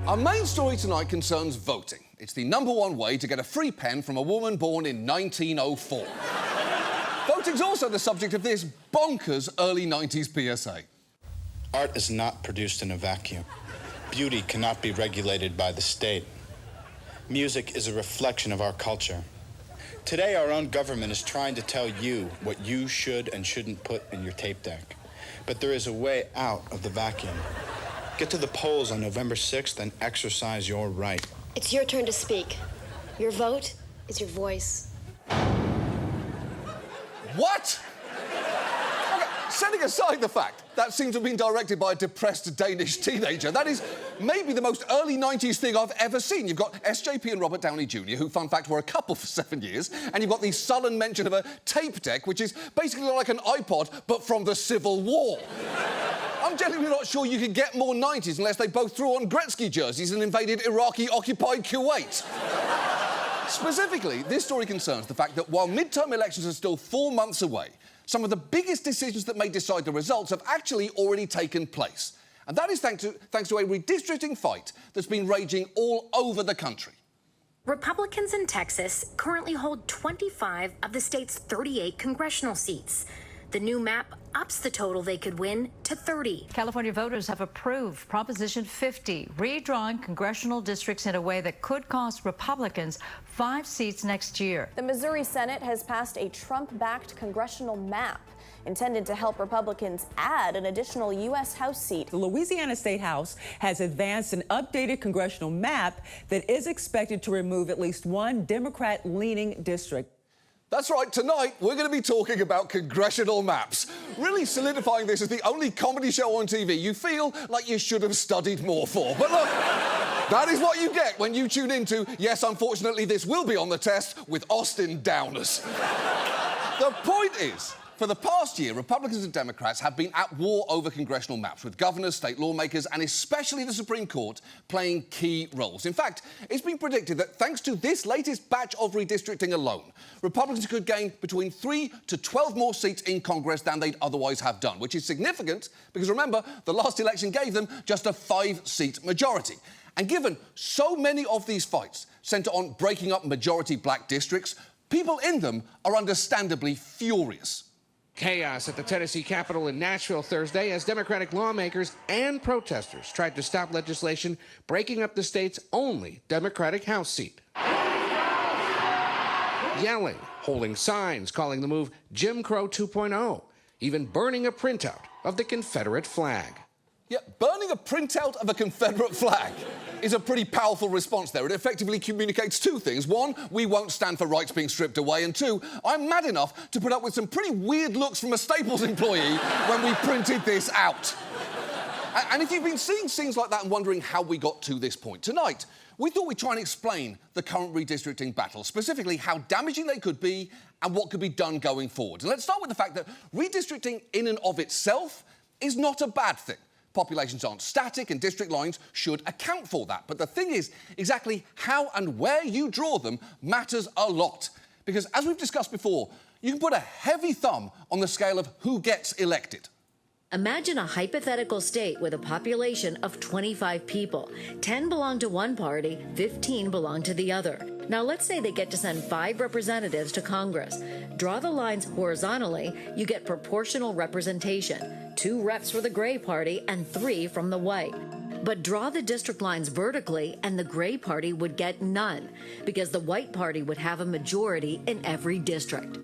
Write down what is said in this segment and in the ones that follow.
Our main story tonight concerns voting. It's the #1 way to get a free pen from a woman born in 1904. Voting's also the subject of this bonkers early 90s PSA. Art is not produced in a vacuum. Beauty cannot be regulated by the state. Music is a reflection of our culture. Today, our own government is trying to tell you what you should and shouldn't put in your tape deck. But there is a way out of the vacuum. Get to the polls on November 6th and exercise your right. It's your turn to speak. Your vote is your voice. What? Okay, setting aside the fact that seems to have been directed by a depressed Danish teenager, that is maybe the most early 90s thing I've ever seen. You've got SJP and Robert Downey Jr., who, fun fact, were a couple for 7 years, and you've got the sullen mention of a tape deck, which is basically like an iPod, but from the Civil War. I'm genuinely not sure you could get more 90s unless they both threw on Gretzky jerseys and invaded Iraqi-occupied Kuwait. Specifically, this story concerns the fact that while midterm elections are still 4 months away, some of the biggest decisions that may decide the results have actually already taken place. And that is thanks to a redistricting fight that's been raging all over the country. Republicans in Texas currently hold 25 of the state's 38 congressional seats. The new map ups the total they could win to 30. California voters have approved Proposition 50, redrawing congressional districts in a way that could cost Republicans 5 seats next year. The Missouri Senate has passed a Trump-backed congressional map intended to help Republicans add an additional U.S. House seat. The Louisiana State House has advanced an updated congressional map that is expected to remove at least one Democrat-leaning district. That's right, tonight we're going to be talking about congressional maps, really solidifying this as the only comedy show on TV you feel like you should have studied more for. But look, that is what you get when you tune into, yes, unfortunately, this will be on the test, with Austin Downers. The point is, for the past year, Republicans and Democrats have been at war over congressional maps, with governors, state lawmakers, and especially the Supreme Court playing key roles. In fact, it's been predicted that thanks to this latest batch of redistricting alone, Republicans could gain between 3 to 12 more seats in Congress than they'd otherwise have done, which is significant because, remember, the last election gave them just a 5-seat majority. And given so many of these fights centre on breaking up majority black districts, people in them are understandably furious. Chaos at the Tennessee Capitol in Nashville Thursday as Democratic lawmakers and protesters tried to stop legislation breaking up the state's only Democratic House seat. Yelling, holding signs, calling the move Jim Crow 2.0, even burning a printout of the Confederate flag. Yeah, burning a printout of a Confederate flag is a pretty powerful response there. It effectively communicates 2 things. 1, we won't stand for rights being stripped away, and 2, I'm mad enough to put up with some pretty weird looks from a Staples employee when we printed this out. And if you've been seeing scenes like that and wondering how we got to this point, tonight, we thought we'd try and explain the current redistricting battle, specifically how damaging they could be and what could be done going forward. And let's start with the fact that redistricting in and of itself is not a bad thing. Populations aren't static and district lines should account for that. But the thing is, exactly how and where you draw them matters a lot. Because as we've discussed before, you can put a heavy thumb on the scale of who gets elected. Imagine a hypothetical state with a population of 25 people. 10 belong to one party, 15 belong to the other. Now, let's say they get to send 5 representatives to Congress. Draw the lines horizontally, you get proportional representation. 2 reps for the gray party and 3 from the white. But draw the district lines vertically and the gray party would get none, because the white party would have a majority in every district.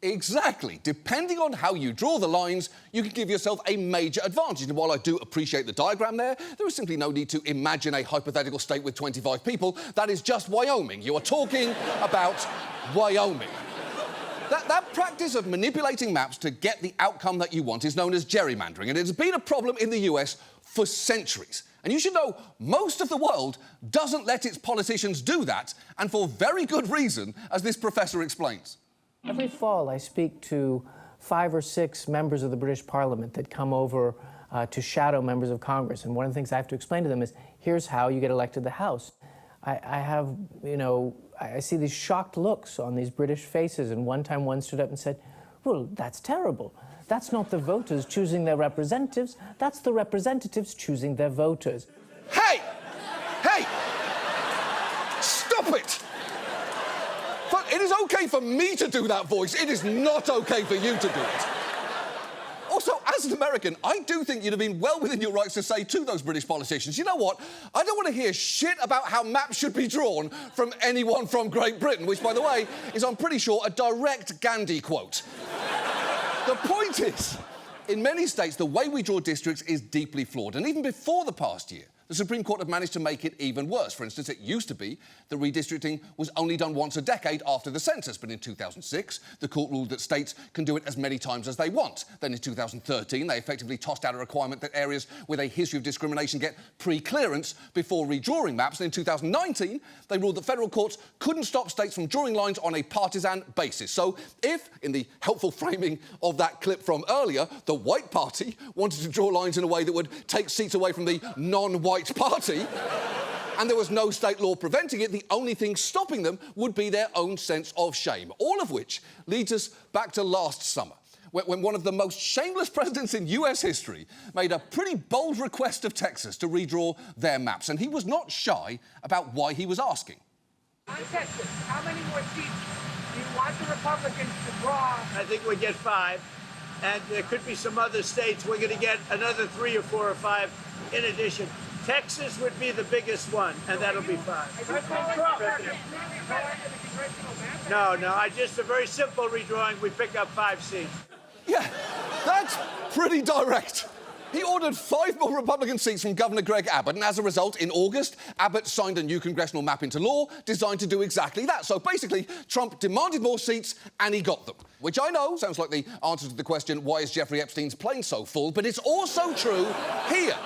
Exactly. Depending on how you draw the lines, you can give yourself a major advantage. And while I do appreciate the diagram there is simply no need to imagine a hypothetical state with 25 people. That is just Wyoming. You are talking about Wyoming. That practice of manipulating maps to get the outcome that you want is known as gerrymandering, and it has been a problem in the US for centuries. And you should know most of the world doesn't let its politicians do that, and for very good reason, as this professor explains. Every fall, I speak to 5 or 6 members of the British Parliament that come over to shadow members of Congress. And one of the things I have to explain to them is, here's how you get elected to the House. I see these shocked looks on these British faces. And one time one stood up and said, well, that's terrible. That's not the voters choosing their representatives. That's the representatives choosing their voters. Hey! Stop it! But it is okay for me to do that voice. It is not okay for you to do it. Also, as an American, I do think you'd have been well within your rights to say to those British politicians, you know what? I don't want to hear shit about how maps should be drawn from anyone from Great Britain, which, by the way, is, I'm pretty sure, a direct Gandhi quote. The point is, in many states, the way we draw districts is deeply flawed. And even before the past year, the Supreme Court have managed to make it even worse. For instance, it used to be that redistricting was only done once a decade after the census. But in 2006, the court ruled that states can do it as many times as they want. Then in 2013, they effectively tossed out a requirement that areas with a history of discrimination get pre-clearance before redrawing maps. And in 2019, they ruled that federal courts couldn't stop states from drawing lines on a partisan basis. So if, in the helpful framing of that clip from earlier, the white party wanted to draw lines in a way that would take seats away from the non-white party, and there was no state law preventing it, the only thing stopping them would be their own sense of shame. All of which leads us back to last summer, when one of the most shameless presidents in US history made a pretty bold request of Texas to redraw their maps, and he was not shy about why he was asking. On Texas, how many more seats do you want the Republicans to draw? I think we get 5, and there could be some other states. We're going to get another 3 or 4 or 5 in addition. Texas would be the biggest one, and that'll be 5. No, just a very simple redrawing. We pick up 5 seats. Yeah, that's pretty direct. He ordered 5 more Republican seats from Governor Greg Abbott, and as a result, in August, Abbott signed a new congressional map into law designed to do exactly that. So basically, Trump demanded more seats, and he got them. Which I know sounds like the answer to the question, why is Jeffrey Epstein's plane so full? But it's also true here.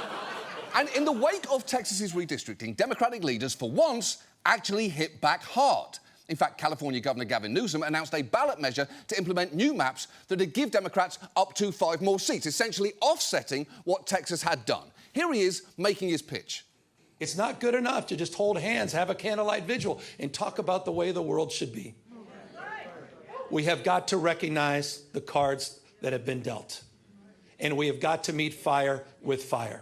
And in the wake of Texas's redistricting, Democratic leaders, for once, actually hit back hard. In fact, California Governor Gavin Newsom announced a ballot measure to implement new maps that would give Democrats up to 5 more seats, essentially offsetting what Texas had done. Here he is making his pitch. It's not good enough to just hold hands, have a candlelight vigil, and talk about the way the world should be. We have got to recognize the cards that have been dealt. And we have got to meet fire with fire.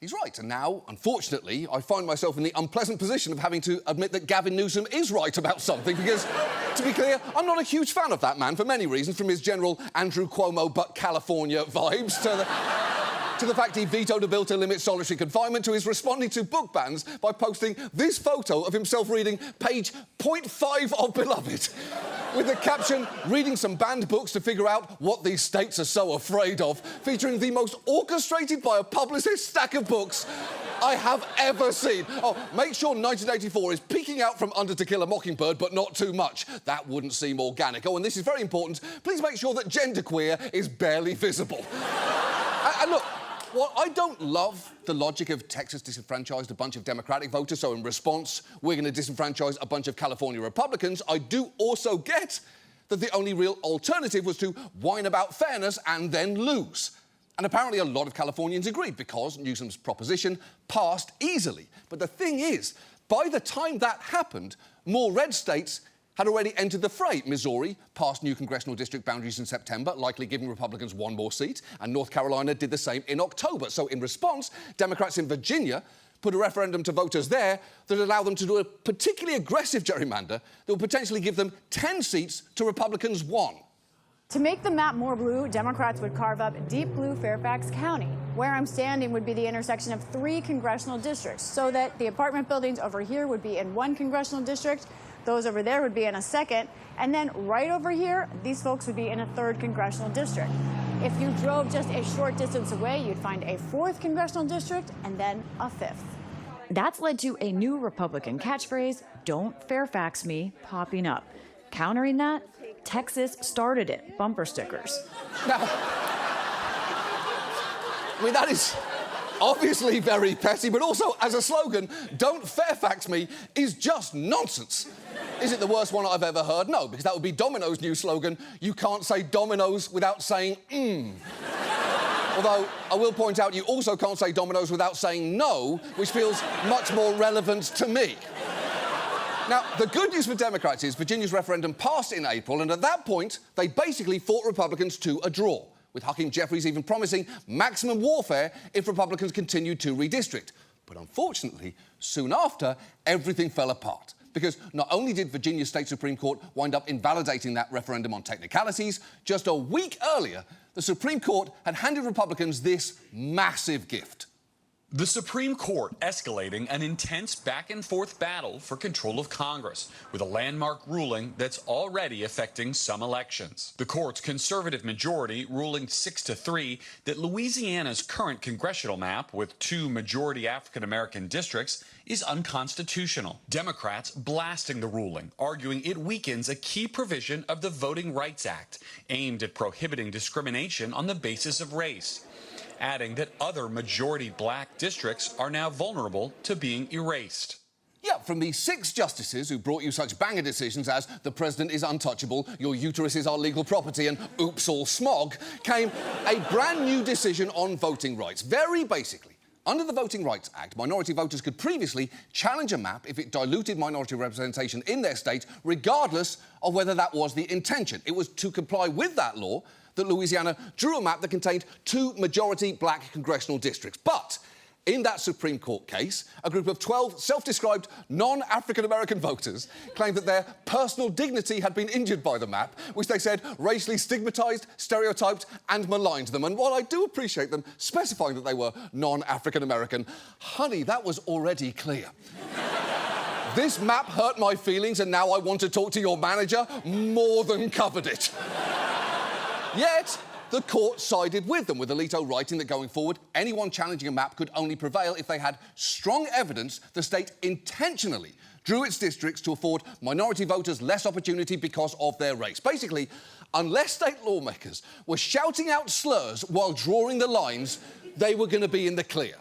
He's right, and now, unfortunately, I find myself in the unpleasant position of having to admit that Gavin Newsom is right about something, because, to be clear, I'm not a huge fan of that man for many reasons, from his general Andrew Cuomo but California vibes to the fact he vetoed a bill to limit solitary confinement, to his responding to book bans by posting this photo of himself reading page 0.5 of Beloved, with the caption, reading some banned books to figure out what these states are so afraid of, featuring the most orchestrated by a publicist stack of books I have ever seen. Oh, make sure 1984 is peeking out from under To Kill a Mockingbird, but not too much. That wouldn't seem organic. Oh, and this is very important. Please make sure that genderqueer is barely visible. And look, while I don't love the logic of Texas disenfranchised a bunch of Democratic voters, so in response, we're going to disenfranchise a bunch of California Republicans, I do also get that the only real alternative was to whine about fairness and then lose. And apparently a lot of Californians agreed, because Newsom's proposition passed easily. But the thing is, by the time that happened, more red states had already entered the fray. Missouri passed new congressional district boundaries in September, likely giving Republicans 1 more seat, and North Carolina did the same in October. So in response, Democrats in Virginia put a referendum to voters there that allowed them to do a particularly aggressive gerrymander that would potentially give them 10 seats to Republicans 1. To make the map more blue, Democrats would carve up deep blue Fairfax County. Where I'm standing would be the intersection of 3 congressional districts, so that the apartment buildings over here would be in 1 congressional district, those over there would be in a 2nd, and then right over here, these folks would be in a 3rd congressional district. If you drove just a short distance away, you'd find a 4th congressional district and then a 5th. That's led to a new Republican catchphrase, "Don't Fairfax me," popping up. Countering that, Texas started it, bumper stickers. Now, I mean, that is obviously very petty, but also, as a slogan, "Don't Fairfax me" is just nonsense. Is it the worst one I've ever heard? No, because that would be Domino's new slogan, "You can't say Domino's without saying Although, I will point out, you also can't say Domino's without saying no, which feels much more relevant to me. Now, the good news for Democrats is Virginia's referendum passed in April, and at that point, they basically fought Republicans to a draw, with Hakeem Jeffries even promising maximum warfare if Republicans continued to redistrict. But unfortunately, soon after, everything fell apart. because not only did Virginia's state Supreme Court wind up invalidating that referendum on technicalities, just a week earlier, the Supreme Court had handed Republicans this massive gift. The Supreme Court escalating an intense back-and-forth battle for control of Congress, with a landmark ruling that's already affecting some elections. The court's conservative majority ruling 6-3 that Louisiana's current congressional map, with 2 majority African-American districts, is unconstitutional. Democrats blasting the ruling, arguing it weakens a key provision of the Voting Rights Act, aimed at prohibiting discrimination on the basis of race, adding that other majority black districts are now vulnerable to being erased. Yeah, from the 6 justices who brought you such banger decisions as the president is untouchable, your uterus is our legal property, and oops, all smog, came a brand new decision on voting rights. Very basically, under the Voting Rights Act, minority voters could previously challenge a map if it diluted minority representation in their state, regardless of whether that was the intention. It was to comply with that law that Louisiana drew a map that contained 2 majority black congressional districts. But in that Supreme Court case, a group of 12 self-described non-African-American voters claimed that their personal dignity had been injured by the map, which they said racially stigmatised, stereotyped and maligned them. And while I do appreciate them specifying that they were non-African-American, honey, that was already clear. This map hurt my feelings and now I want to talk to your manager. More than covered it. Yet, the court sided with them, with Alito writing that going forward, anyone challenging a map could only prevail if they had strong evidence the state intentionally drew its districts to afford minority voters less opportunity because of their race. Basically, unless state lawmakers were shouting out slurs while drawing the lines, they were going to be in the clear.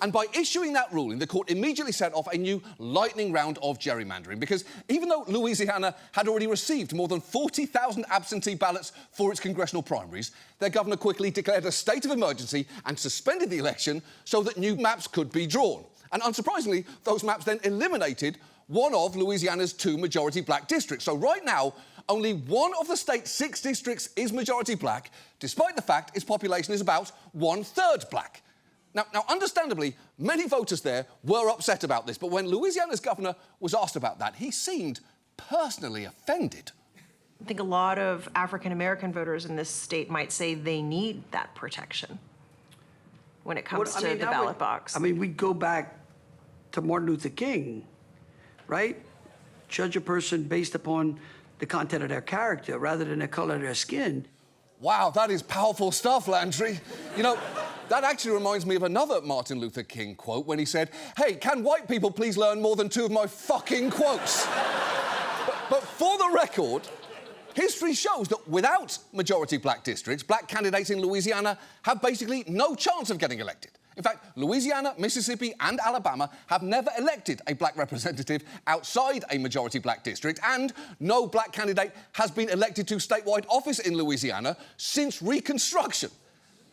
And by issuing that ruling, the court immediately set off a new lightning round of gerrymandering, because even though Louisiana had already received more than 40,000 absentee ballots for its congressional primaries, their governor quickly declared a state of emergency and suspended the election so that new maps could be drawn. And unsurprisingly, those maps then eliminated one of Louisiana's 2 majority black districts. So right now, only one of the state's 6 districts is majority black, despite the fact its population is about 1/3 black. Now, understandably, many voters there were upset about this, but when Louisiana's governor was asked about that, he seemed personally offended. I think a lot of African-American voters in this state might say they need that protection when it comes to the ballot box. I mean, we go back to Martin Luther King, right? Judge a person based upon the content of their character rather than the color of their skin. Wow, that is powerful stuff, Landry. You know, that actually reminds me of another Martin Luther King quote when he said, "Hey, can white people please learn more than 2 of my fucking quotes?" but for the record, history shows that without majority black districts, black candidates in Louisiana have basically no chance of getting elected. In fact, Louisiana, Mississippi and Alabama have never elected a black representative outside a majority black district, and no black candidate has been elected to statewide office in Louisiana since Reconstruction.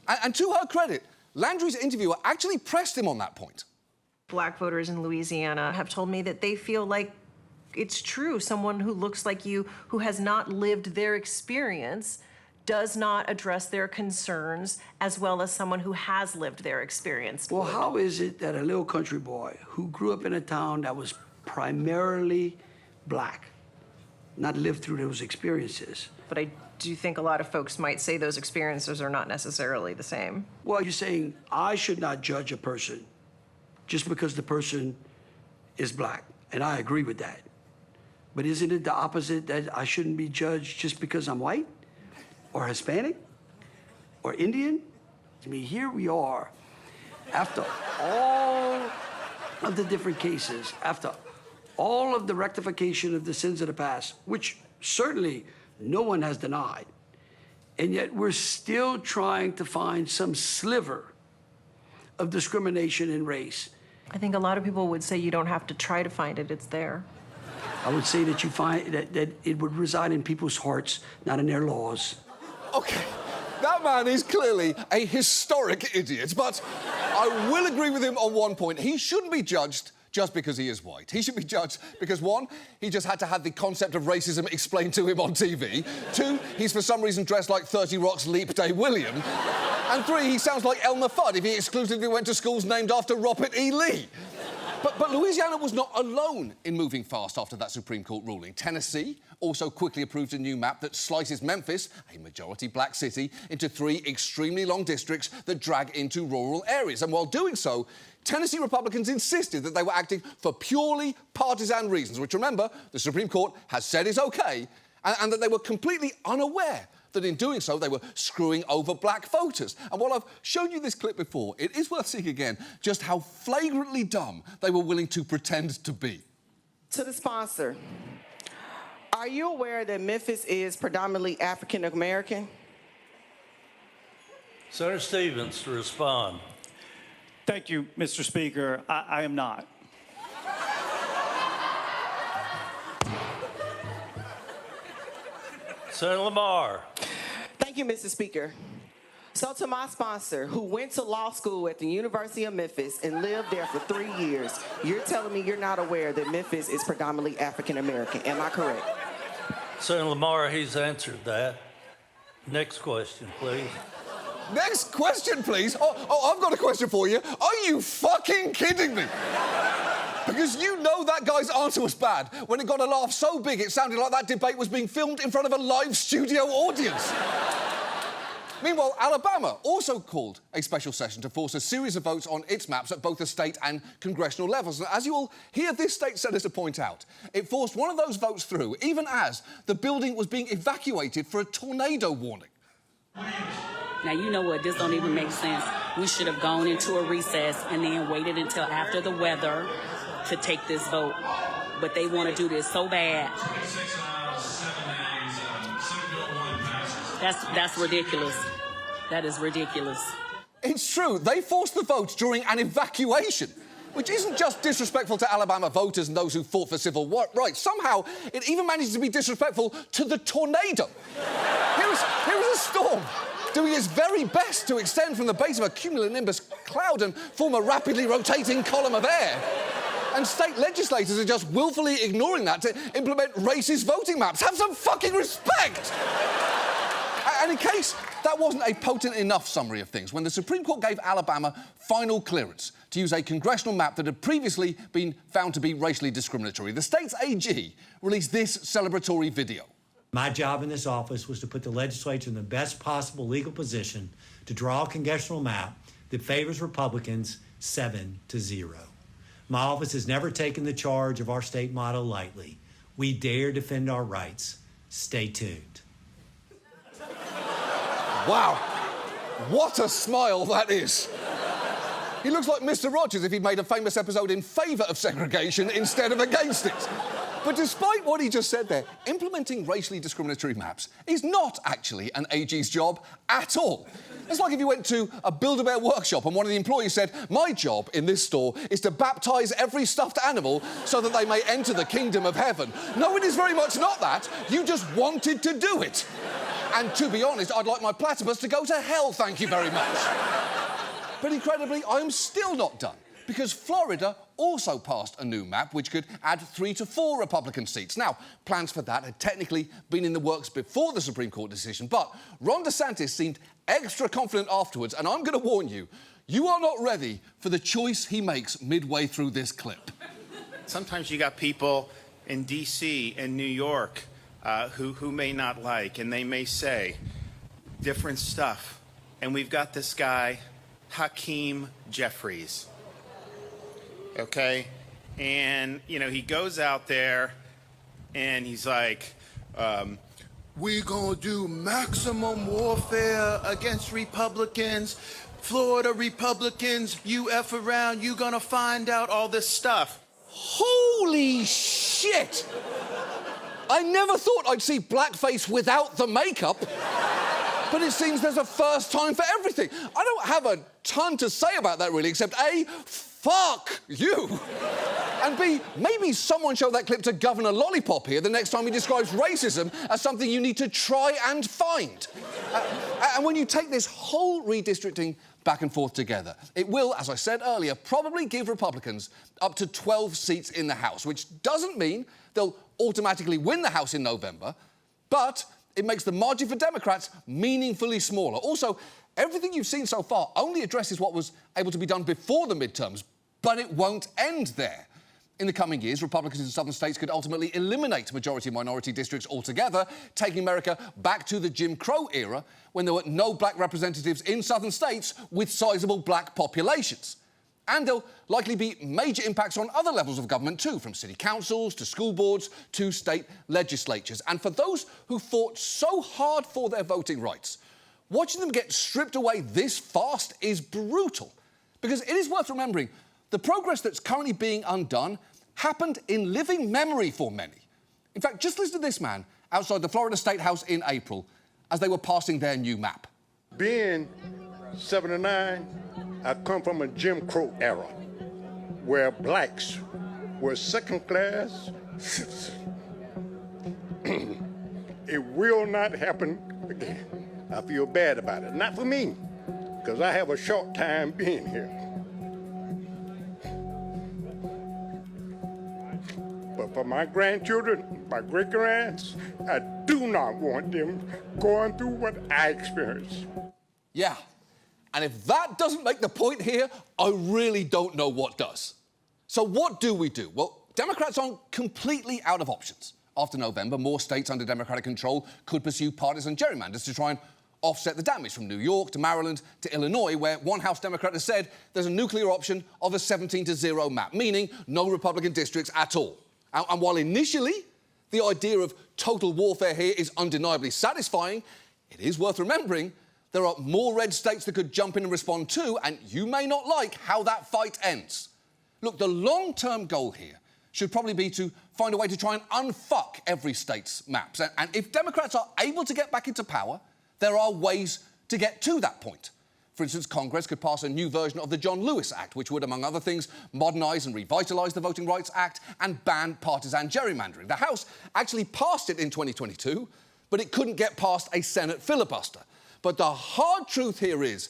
And to her credit, Landry's interviewer actually pressed him on that point. Black voters in Louisiana have told me that they feel like it's true. Someone who looks like you, who has not lived their experience, does not address their concerns as well as someone who has lived their experience. Well, how is it that a little country boy who grew up in a town that was primarily black not lived through those experiences? But I do think a lot of folks might say those experiences are not necessarily the same. Well, you're saying I should not judge a person just because the person is black, and I agree with that. But isn't it the opposite, that I shouldn't be judged just because I'm white? Or Hispanic, or Indian? I mean, here we are, after all of the different cases, after all of the rectification of the sins of the past, which certainly no one has denied, and yet we're still trying to find some sliver of discrimination in race. I think a lot of people would say you don't have to try to find it, it's there. I would say that you find that it would reside in people's hearts, not in their laws. OK, that man is clearly a historic idiot, but I will agree with him on one point. He shouldn't be judged just because he is white. He should be judged because, 1, he just had to have the concept of racism explained to him on TV. 2, he's for some reason dressed like 30 Rock's Leap Day William. And 3, he sounds like Elmer Fudd if he exclusively went to schools named after Robert E. Lee. But Louisiana was not alone in moving fast after that Supreme Court ruling. Tennessee also quickly approved a new map that slices Memphis, a majority black city, into 3 extremely long districts that drag into rural areas. And while doing so, Tennessee Republicans insisted that they were acting for purely partisan reasons, which, remember, the Supreme Court has said is OK, and that they were completely unaware that in doing so, they were screwing over black voters. And while I've shown you this clip before, it is worth seeing again just how flagrantly dumb they were willing to pretend to be. To the sponsor, are you aware that Memphis is predominantly African American? Senator Stevens to respond. Thank you, Mr. Speaker. I am not. Senator Lamar. Thank you, Mr. Speaker. So to my sponsor, who went to law school at the University of Memphis and lived there for 3 years, you're telling me you're not aware that Memphis is predominantly African American. Am I correct? Senator Lamar, he's answered that. Next question, please. Next question, please. Oh, I've got a question for you. Are you fucking kidding me? Because you know that guy's answer was bad when it got a laugh so big it sounded like that debate was being filmed in front of a live studio audience. Meanwhile, Alabama also called a special session to force a series of votes on its maps at both the state and congressional levels. And as you will hear this state senator point out, it forced one of those votes through even as the building was being evacuated for a tornado warning. Now, you know what? This don't even make sense. We should have gone into a recess and then waited until after the weather to take this vote. But they want to do this so bad. That's ridiculous. That is ridiculous. It's true. They forced the vote during an evacuation, which isn't just disrespectful to Alabama voters and those who fought for civil rights. Somehow, it even managed to be disrespectful to the tornado. Here is a storm doing its very best to extend from the base of a cumulonimbus cloud and form a rapidly rotating column of air. And state legislators are just willfully ignoring that to implement racist voting maps. Have some fucking respect! And in case that wasn't a potent enough summary of things, when the Supreme Court gave Alabama final clearance to use a congressional map that had previously been found to be racially discriminatory, the state's AG released this celebratory video. My job in this office was to put the legislature in the best possible legal position to draw a congressional map that favors Republicans 7-0. My office has never taken the charge of our state motto lightly. We dare defend our rights. Stay tuned. Wow, what a smile that is. He looks like Mr. Rogers if he'd made a famous episode in favour of segregation instead of against it. But despite what he just said there, implementing racially discriminatory maps is not actually an AG's job at all. It's like if you went to a Build-A-Bear workshop and one of the employees said, "My job in this store is to baptise every stuffed animal so that they may enter the kingdom of heaven." No, it is very much not that. You just wanted to do it. And to be honest, I'd like my platypus to go to hell, thank you very much. But incredibly, I am still not done, because Florida also passed a new map which could add 3 to 4 Republican seats. Now, plans for that had technically been in the works before the Supreme Court decision, but Ron DeSantis seemed extra confident afterwards, and I'm going to warn you, you are not ready for the choice he makes midway through this clip. Sometimes you got people in D.C. and New York who may not like, and they may say different stuff. And we've got this guy, Hakeem Jeffries, okay? And, you know, he goes out there and he's like, we're gonna do maximum warfare against Republicans. Florida Republicans, you F around, you gonna find out all this stuff. Holy shit! I never thought I'd see blackface without the makeup. But it seems there's a first time for everything. I don't have a ton to say about that, really, except A, fuck you. And B, maybe someone show that clip to Governor Lollipop here the next time he describes racism as something you need to try and find. And when you take this whole redistricting back and forth together, it will, as I said earlier, probably give Republicans up to 12 seats in the House, which doesn't mean they'll automatically win the House in November, but it makes the margin for Democrats meaningfully smaller. Also, everything you've seen so far only addresses what was able to be done before the midterms, But it won't end there. In the coming years, Republicans in southern states could ultimately eliminate majority-minority districts altogether, taking America back to the Jim Crow era when there were no black representatives in southern states with sizable black populations. And there'll likely be major impacts on other levels of government too, from city councils to school boards to state legislatures. And for those who fought so hard for their voting rights, watching them get stripped away this fast is brutal. Because it is worth remembering, the progress that's currently being undone happened in living memory for many. In fact, just listen to this man outside the Florida State House in April as they were passing their new map. Being 79, I come from a Jim Crow era where blacks were second-class citizens. It will not happen again. I feel bad about it. Not for me, because I have a short time being here. But for my grandchildren, my great-grands, I do not want them going through what I experienced. Yeah, and if that doesn't make the point here, I really don't know what does. So what do we do? Well, Democrats aren't completely out of options. After November, more states under Democratic control could pursue partisan gerrymanders to try and offset the damage, from New York to Maryland to Illinois, where one House Democrat has said there's a nuclear option of a 17-0 map, meaning no Republican districts at all. And while initially the idea of total warfare here is undeniably satisfying, it is worth remembering there are more red states that could jump in and respond too, and you may not like how that fight ends. Look, the long-term goal here should probably be to find a way to try and unfuck every state's maps. And if Democrats are able to get back into power, there are ways to get to that point. For instance, Congress could pass a new version of the John Lewis Act, which would, among other things, modernise and revitalise the Voting Rights Act and ban partisan gerrymandering. The House actually passed it in 2022, but it couldn't get past a Senate filibuster. But the hard truth here is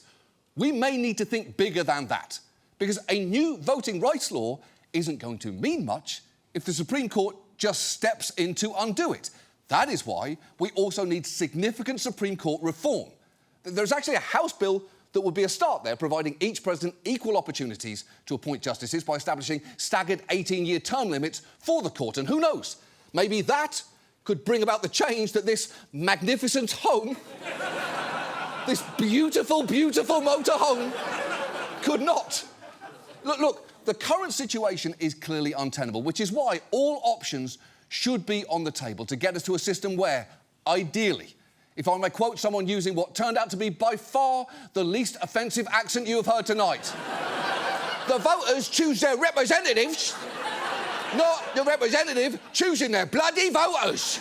we may need to think bigger than that, because a new voting rights law isn't going to mean much if the Supreme Court just steps in to undo it. That is why we also need significant Supreme Court reform. There's actually a House bill that would be a start there, providing each president equal opportunities to appoint justices by establishing staggered 18-year term limits for the court. And who knows, maybe that could bring about the change that this magnificent home, this beautiful, beautiful motor home, could not. Look, the current situation is clearly untenable, which is why all options should be on the table to get us to a system where, ideally, if I may quote someone using what turned out to be by far the least offensive accent you have heard tonight, the voters choose their representatives, not the representative choosing their bloody voters.